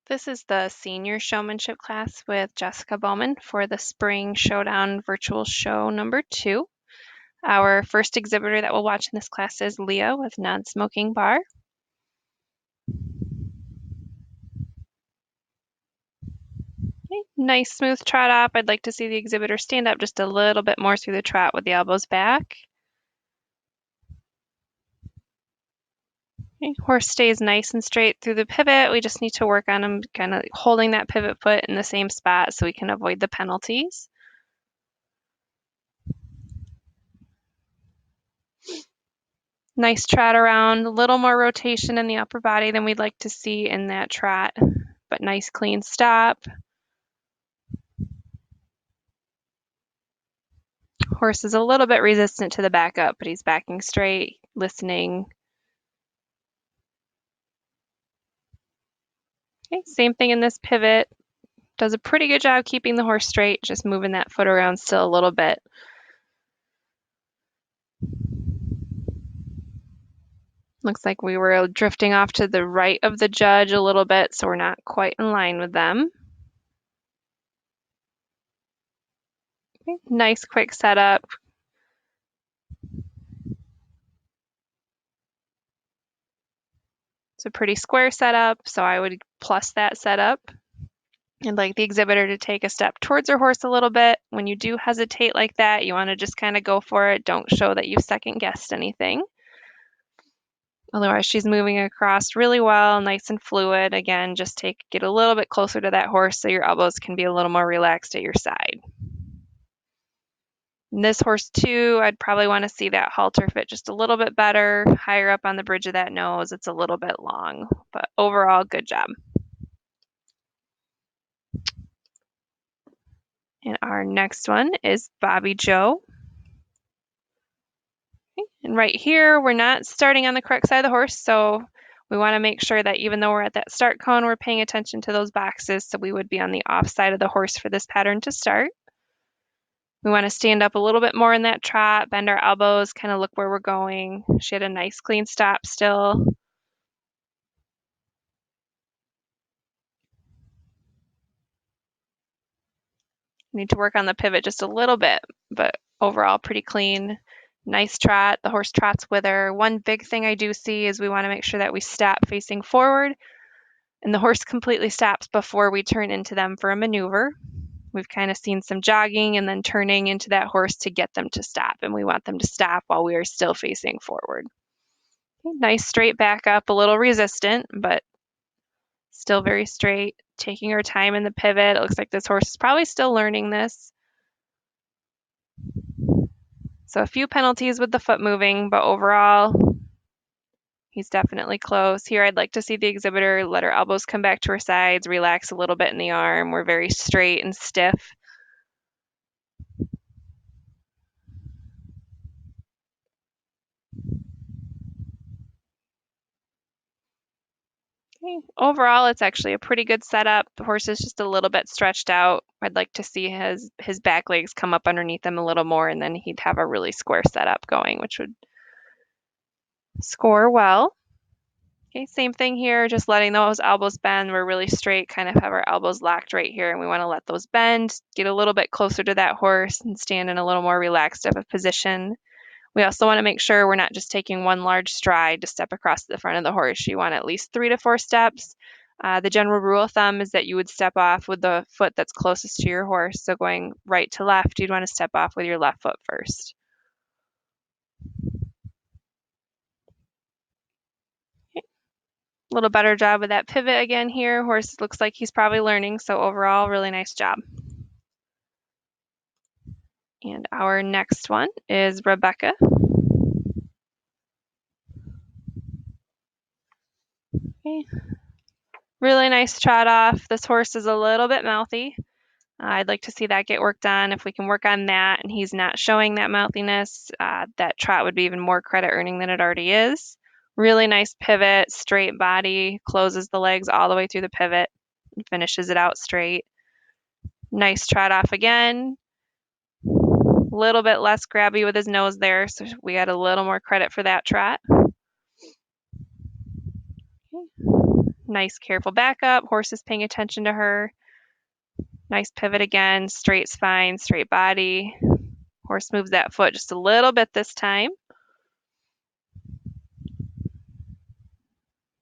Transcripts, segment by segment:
This is the senior showmanship class with Jessica Bowman for the Spring Showdown virtual show number 2. Our first exhibitor that we'll watch in this class is Leah with Non-Smoking Bar. Okay, nice smooth trot up. I'd like to see the exhibitor stand up just a little bit more through the trot with the elbows back. Okay, horse stays nice and straight through the pivot. We just need to work on him kind of holding that pivot foot in the same spot so we can avoid the penalties. Nice trot around, a little more rotation in the upper body than we'd like to see in that trot, but nice clean stop. Horse is a little bit resistant to the back up, but he's backing straight, listening. Okay, same thing in this pivot. Does a pretty good job keeping the horse straight, just moving that foot around still a little bit. Looks like we were drifting off to the right of the judge a little bit, so we're not quite in line with them. Okay, nice quick setup. It's a pretty square setup, so I would plus that setup. I'd like the exhibitor to take a step towards her horse a little bit. When you do hesitate like that, you want to just kind of go for it. Don't show that you've second guessed anything. Otherwise, she's moving across really well, nice and fluid. Again, just get a little bit closer to that horse so your elbows can be a little more relaxed at your side. In this horse too, I'd probably want to see that halter fit just a little bit better, higher up on the bridge of that nose. It's a little bit long, but overall, good job. And our next one is Bobby Joe. Okay. And right here, we're not starting on the correct side of the horse, so we want to make sure that even though we're at that start cone, we're paying attention to those boxes, so we would be on the off side of the horse for this pattern to start. We want to stand up a little bit more in that trot, bend our elbows, kind of look where we're going. She had a nice clean stop still. Need to work on the pivot just a little bit, but overall pretty clean. Nice trot. The horse trots with her. One big thing I do see is we want to make sure that we stop facing forward and the horse completely stops before we turn into them for a maneuver. We've kind of seen some jogging and then turning into that horse to get them to stop, and we want them to stop while we are still facing forward. Okay, nice straight back up, a little resistant, but still very straight. Taking her time in the pivot. It looks like this horse is probably still learning this. So a few penalties with the foot moving, but overall, he's definitely close. Here, I'd like to see the exhibitor let her elbows come back to her sides, relax a little bit in the arm. We're very straight and stiff. Okay. Overall, it's actually a pretty good setup. The horse is just a little bit stretched out. I'd like to see his back legs come up underneath him a little more, and then he'd have a really square setup going, which would score well. Okay, same thing here, just letting those elbows bend. We're really straight, kind of have our elbows locked right here, and we want to let those bend, get a little bit closer to that horse, and stand in a little more relaxed of a position. We also want to make sure we're not just taking one large stride to step across the front of the horse. You want at least 3 to 4 steps. The general rule of thumb is that you would step off with the foot that's closest to your horse. So going right to left, you'd want to step off with your left foot first. Okay. A little better job with that pivot again here. Horse looks like he's probably learning, so overall, really nice job. And our next one is Rebecca. Okay. Really nice trot off. This horse is a little bit mouthy. I'd like to see that get worked on. If we can work on that and he's not showing that mouthiness, that trot would be even more credit earning than it already is. Really nice pivot, straight body, closes the legs all the way through the pivot, and finishes it out straight. Nice trot off again. A little bit less grabby with his nose there, so we got a little more credit for that trot. Okay. Nice careful backup. Horse is paying attention to her. Nice pivot again. Straight spine, straight body. Horse moves that foot just a little bit this time.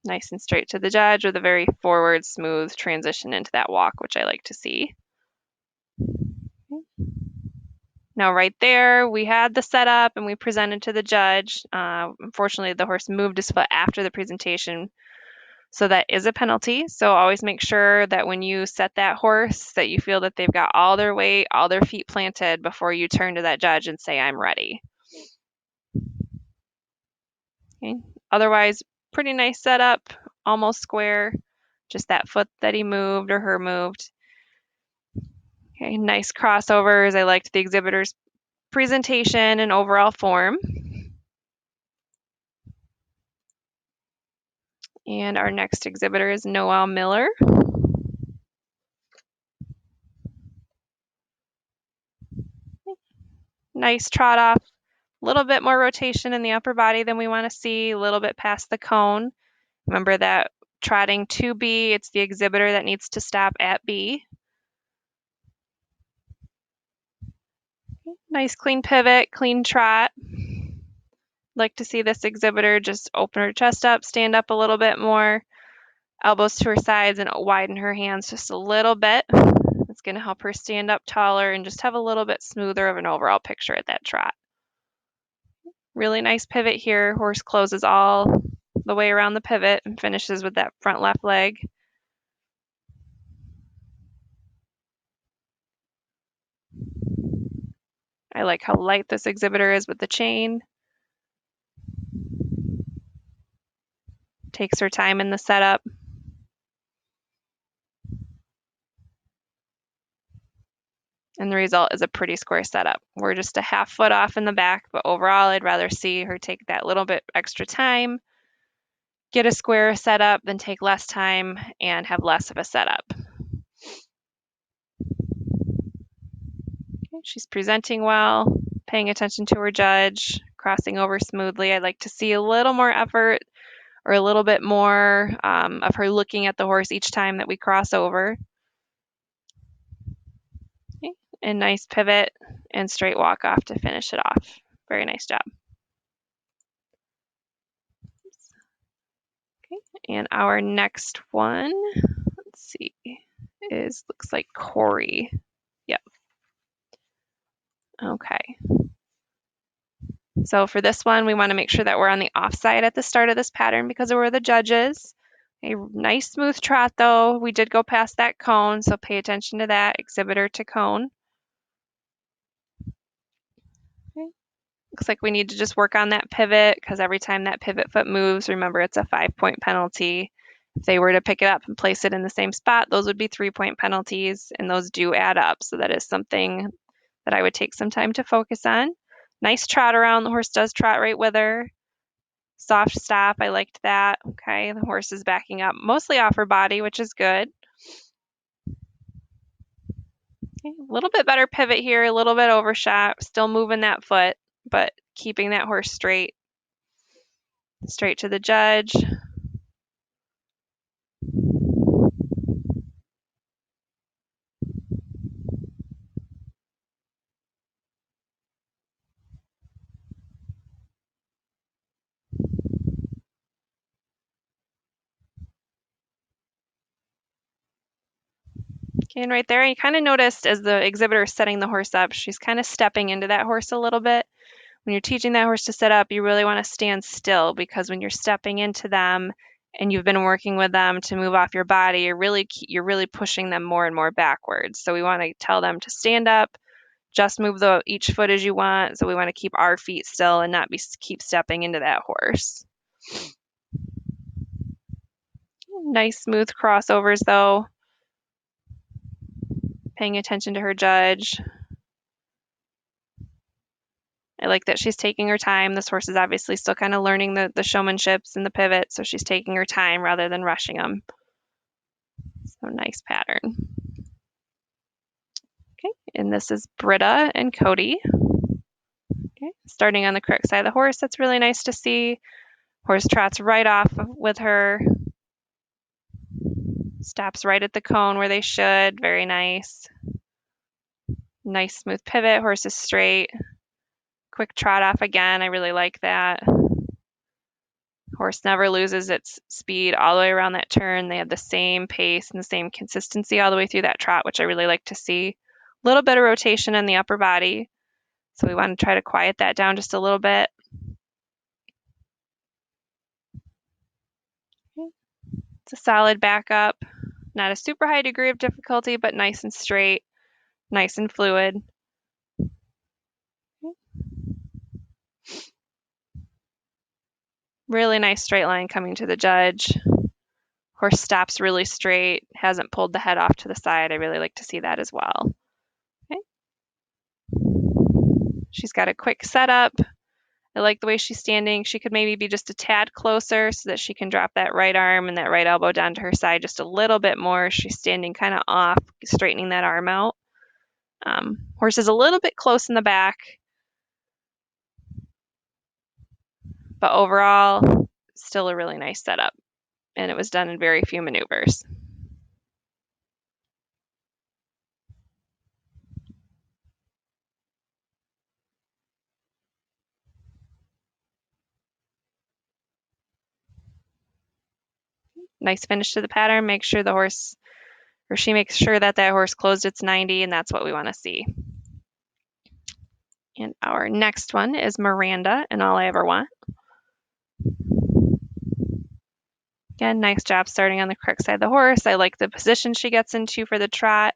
Nice and straight to the judge with a very forward, smooth transition into that walk, which I like to see. Now right there, we had the setup and we presented to the judge. Unfortunately, the horse moved his foot after the presentation, so that is a penalty. So always make sure that when you set that horse that you feel that they've got all their weight, all their feet planted before you turn to that judge and say, I'm ready. Okay. Otherwise, pretty nice setup, almost square, just that foot that he moved or her moved. Okay, nice crossovers. I liked the exhibitor's presentation and overall form. And our next exhibitor is Noel Miller. Nice trot off, a little bit more rotation in the upper body than we want to see, a little bit past the cone. Remember that trotting to B, it's the exhibitor that needs to stop at B. Nice clean pivot, clean trot. Like to see this exhibitor just open her chest up, stand up a little bit more, elbows to her sides, and widen her hands just a little bit. It's going to help her stand up taller and just have a little bit smoother of an overall picture at that trot. Really nice pivot here. Horse closes all the way around the pivot and finishes with that front left leg. I like how light this exhibitor is with the chain. Takes her time in the setup. And the result is a pretty square setup. We're just a half foot off in the back, but overall I'd rather see her take that little bit extra time, get a square setup, than take less time and have less of a setup. Okay, she's presenting well, paying attention to her judge, crossing over smoothly. I'd like to see a little more effort or a little bit more of her looking at the horse each time that we cross over. Okay, and nice pivot and straight walk off to finish it off. Very nice job. Okay, and our next one, let's see, looks like Corey. Yep. Okay. So for this one, we want to make sure that we're on the offside at the start of this pattern because we're the judges. A nice smooth trot though. We did go past that cone, so pay attention to that, exhibitor to cone. Okay. Looks like we need to just work on that pivot because every time that pivot foot moves, remember it's a 5-point penalty. If they were to pick it up and place it in the same spot, those would be 3-point penalties, and those do add up. So that is something that I would take some time to focus on. Nice trot around. The horse does trot right with her. Soft stop. I liked that. Okay, the horse is backing up mostly off her body, which is good. Okay, a little bit better pivot here, a little bit overshot. Still moving that foot, but keeping that horse straight. Straight to the judge. Okay, and right there, you kind of noticed as the exhibitor is setting the horse up, she's kind of stepping into that horse a little bit. When you're teaching that horse to sit up, you really want to stand still because when you're stepping into them and you've been working with them to move off your body, you're really pushing them more and more backwards. So we want to tell them to stand up, just move each foot as you want. So we want to keep our feet still and not keep stepping into that horse. Nice smooth crossovers though. Paying attention to her judge. I like that she's taking her time. This horse is obviously still kind of learning the showmanships and the pivot, so she's taking her time rather than rushing them. So nice pattern. Okay, and this is Britta and Cody. Okay, starting on the correct side of the horse. That's really nice to see. Horse trots right off with her. Stops right at the cone where they should. Very nice. Nice smooth pivot. Horse is straight. Quick trot off again. I really like that. Horse never loses its speed all the way around that turn. They have the same pace and the same consistency all the way through that trot, which I really like to see. A little bit of rotation in the upper body. So we want to try to quiet that down just a little bit. It's a solid backup. Not a super high degree of difficulty, but nice and straight, nice and fluid. Really nice straight line coming to the judge. Horse stops really straight, hasn't pulled the head off to the side. I really like to see that as well. Okay. She's got a quick setup. I like the way she's standing. She could maybe be just a tad closer so that she can drop that right arm and that right elbow down to her side just a little bit more. She's standing kind of off, straightening that arm out. Horse is a little bit close in the back, but overall, still a really nice setup. And it was done in very few maneuvers. Nice finish to the pattern. Make sure the horse, or she makes sure that that horse closed its 90, and that's what we want to see. And our next one is Miranda, and All I Ever Want. Again, nice job starting on the correct side of the horse. I like the position she gets into for the trot.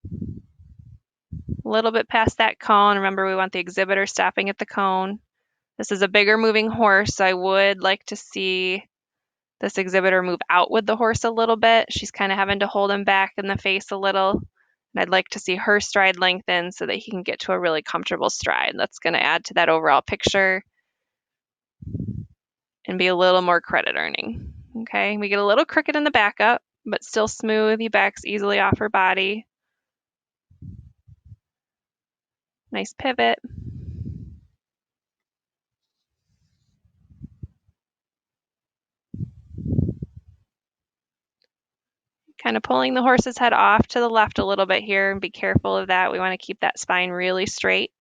A little bit past that cone. Remember, we want the exhibitor stopping at the cone. This is a bigger moving horse, so I would like to see this exhibitor move out with the horse a little bit. She's kind of having to hold him back in the face a little. And I'd like to see her stride lengthen so that he can get to a really comfortable stride. That's going to add to that overall picture and be a little more credit earning. Okay, we get a little crooked in the backup, but still smooth. He backs easily off her body. Nice pivot. Kind of pulling the horse's head off to the left a little bit here, and be careful of that. We want to keep that spine really straight.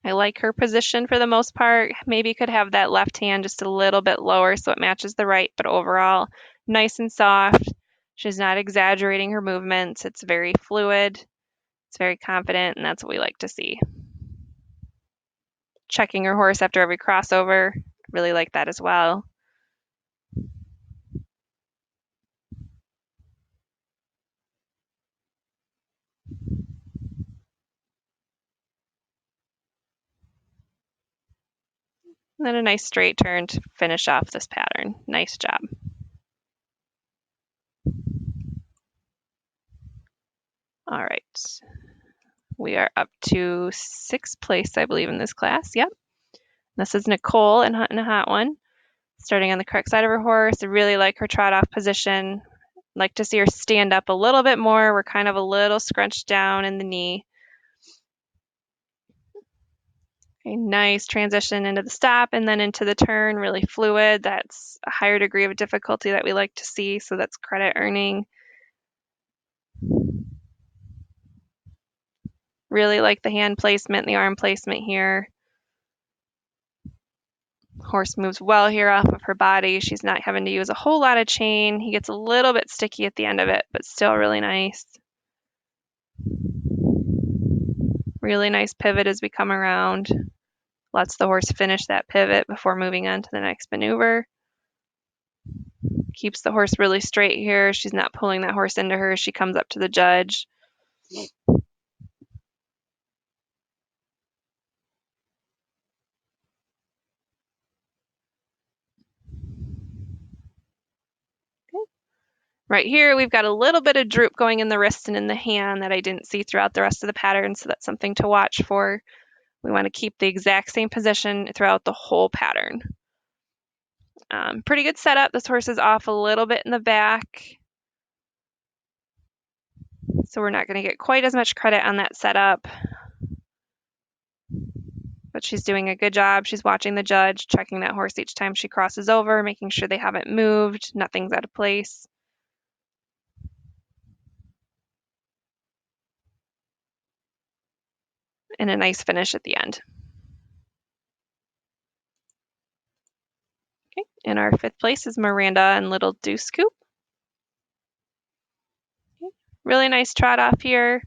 I like her position for the most part. Maybe could have that left hand just a little bit lower so it matches the right, but overall, nice and soft. She's not exaggerating her movements. It's very fluid. It's very confident, and that's what we like to see. Checking her horse after every crossover. Really like that as well. And then a nice straight turn to finish off this pattern. Nice job. All right. We are up to 6th place, I believe, in this class. Yep. This is Nicole in a Hot One. Starting on the correct side of her horse. I really like her trot off position. Like to see her stand up a little bit more. We're kind of a little scrunched down in the knee. A nice transition into the stop and then into the turn, really fluid. That's a higher degree of difficulty that we like to see, so that's credit earning. Really like the hand placement, the arm placement here. Horse moves well here off of her body. She's not having to use a whole lot of chain. He gets a little bit sticky at the end of it, but still really nice. Really nice pivot as we come around. Lets the horse finish that pivot before moving on to the next maneuver. Keeps the horse really straight here. She's not pulling that horse into her as she comes up to the judge. Right here, we've got a little bit of droop going in the wrist and in the hand that I didn't see throughout the rest of the pattern, so that's something to watch for. We want to keep the exact same position throughout the whole pattern. Pretty good setup. This horse is off a little bit in the back. So we're not going to get quite as much credit on that setup. But she's doing a good job. She's watching the judge, checking that horse each time she crosses over, making sure they haven't moved, nothing's out of place. And a nice finish at the end. Okay. In our 5th place is Miranda and Little Deuce Coupe. Okay. Really nice trot off here.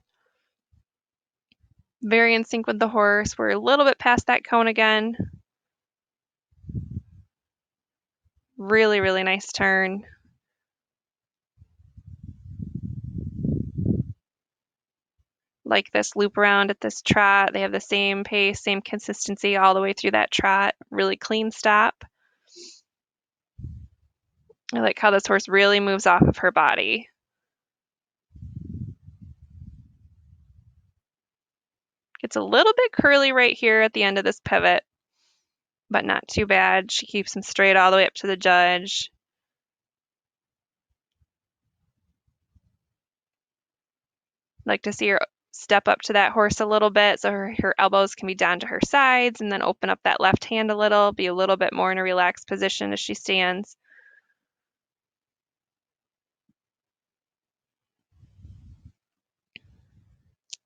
Very in sync with the horse. We're a little bit past that cone again. Really, really nice turn. Like this loop around at this trot. They have the same pace, same consistency all the way through that trot. Really clean stop. I like how this horse really moves off of her body. Gets a little bit curly right here at the end of this pivot, but not too bad. She keeps him straight all the way up to the judge. Like to see her step up to that horse a little bit so her elbows can be down to her sides, and then open up that left hand a little, be a little bit more in a relaxed position as she stands.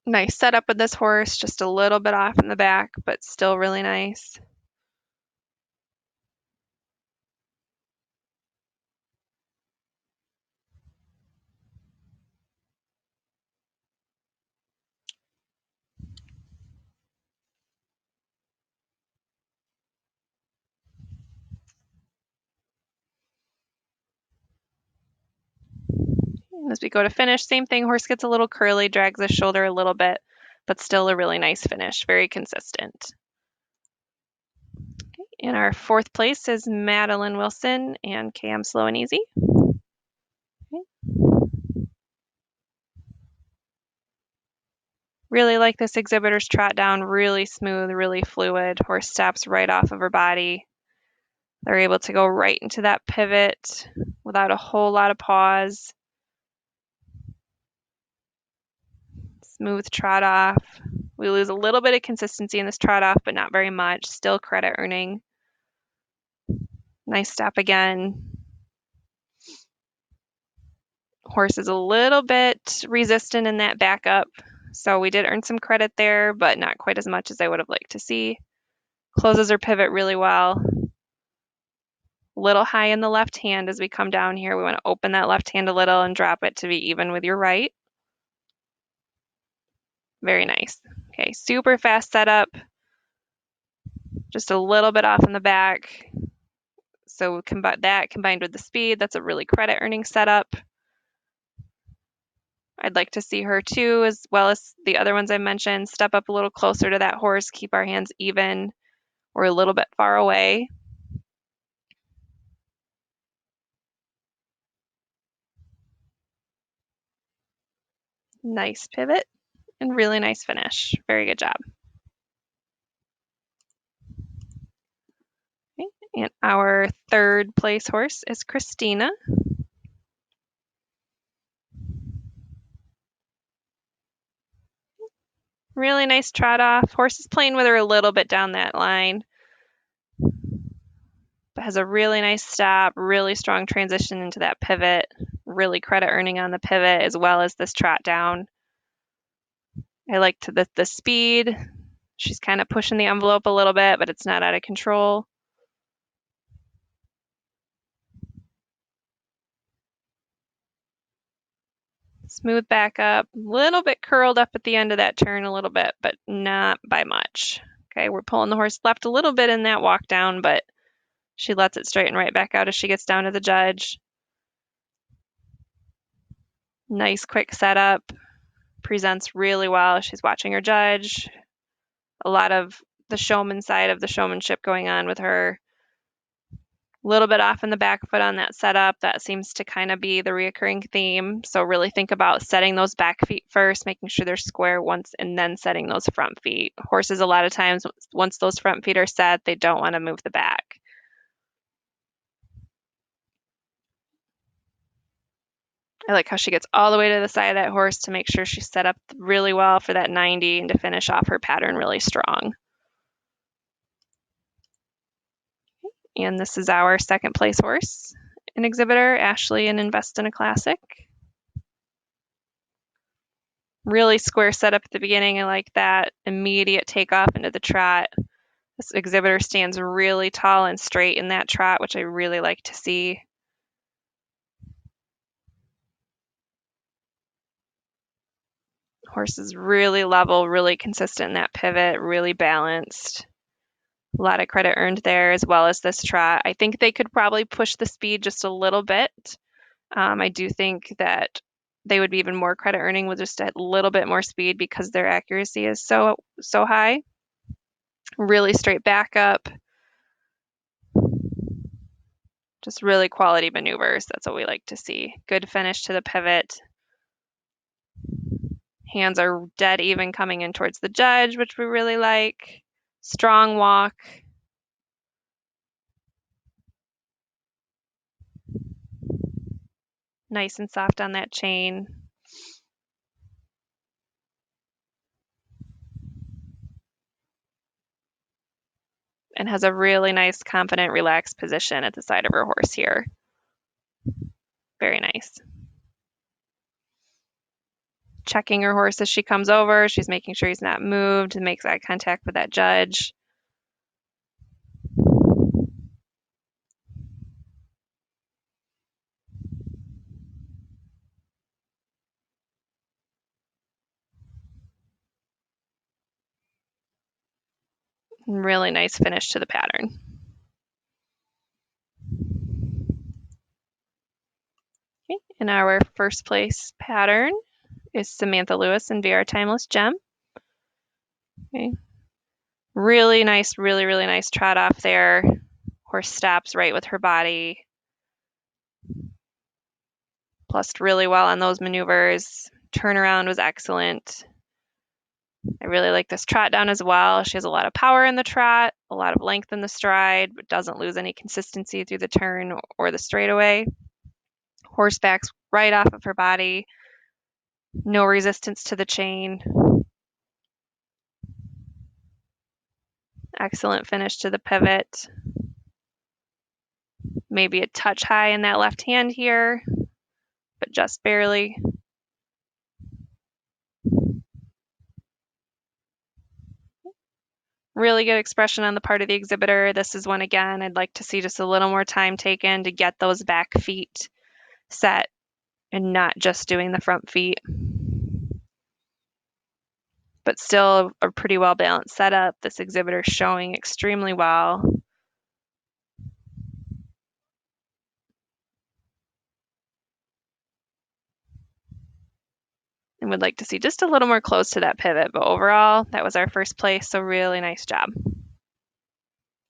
Nice setup with this horse, just a little bit off in the back, but still really nice. And as we go to finish, same thing, horse gets a little curly, drags the shoulder a little bit, but still a really nice finish, very consistent. In our 4th place is Madeline Wilson and KM Slow and Easy. Okay. Really like this exhibitor's trot down, really smooth, really fluid. Horse stops right off of her body. They're able to go right into that pivot without a whole lot of pause. Smooth trot off. We lose a little bit of consistency in this trot off, but not very much. Still credit earning. Nice stop again. Horse is a little bit resistant in that backup, so we did earn some credit there, but not quite as much as I would have liked to see. Closes her pivot really well. A little high in the left hand as we come down here. We want to open that left hand a little and drop it to be even with your right. Very nice. Okay, super fast setup. Just a little bit off in the back. So that combined with the speed, that's a really credit earning setup. I'd like to see her too, as well as the other ones I mentioned, step up a little closer to that horse, keep our hands even. We're a little bit far away. Nice pivot and really nice finish. Very good job. Okay. And our 3rd place horse is Christina. Really nice trot off. Horse is playing with her a little bit down that line, but has a really nice stop, really strong transition into that pivot, really credit earning on the pivot as well as this trot down. I like the speed. She's kind of pushing the envelope a little bit, but it's not out of control. Smooth back up, a little bit curled up at the end of that turn a little bit, but not by much. Okay, we're pulling the horse left a little bit in that walk down, but she lets it straighten right back out as she gets down to the judge. Nice quick setup, presents really well. She's watching her judge. A lot of the showman side of the showmanship going on with her. A little bit off in the back foot on that setup. That seems to kind of be the reoccurring theme. So really think about setting those back feet first, making sure they're square once, and then setting those front feet. Horses, a lot of times, once those front feet are set, they don't want to move the back. I like how she gets all the way to the side of that horse to make sure she's set up really well for that 90 and to finish off her pattern really strong. And this is our second place horse in exhibitor, Ashley and Invest in a Classic. Really square setup at the beginning. I like that immediate takeoff into the trot. This exhibitor stands really tall and straight in that trot, which I really like to see. Horse is really level, really consistent in that pivot, really balanced. A lot of credit earned there, as well as this trot. I think they could probably push the speed just a little bit. I do think that they would be even more credit earning with just a little bit more speed because their accuracy is so high. Really straight back up. Just really quality maneuvers. That's what we like to see. Good finish to the pivot. Hands are dead even coming in towards the judge, which we really like. Strong walk. Nice and soft on that chain. And has a really nice, confident, relaxed position at the side of her horse here. Very nice. Checking her horse as she comes over. She's making sure he's not moved and makes eye contact with that judge. Really nice finish to the pattern. Okay, and our first place pattern is Samantha Lewis and VR Timeless Gem. Okay. Really nice, really nice trot off there. Horse stops right with her body. Plussed really well on those maneuvers. Turnaround was excellent. I really like this trot down as well. She has a lot of power in the trot, a lot of length in the stride, but doesn't lose any consistency through the turn or the straightaway. Horse backs right off of her body. No resistance to the chain. Excellent finish to the pivot. Maybe a touch high in that left hand here, but just barely. Really good expression on the part of the exhibitor. This is one, again, I'd like to see just a little more time taken to get those back feet set and not just doing the front feet. But still a pretty well balanced setup. This exhibitor showing extremely well. And would like to see just a little more close to that pivot, but overall, that was our first place, so really nice job.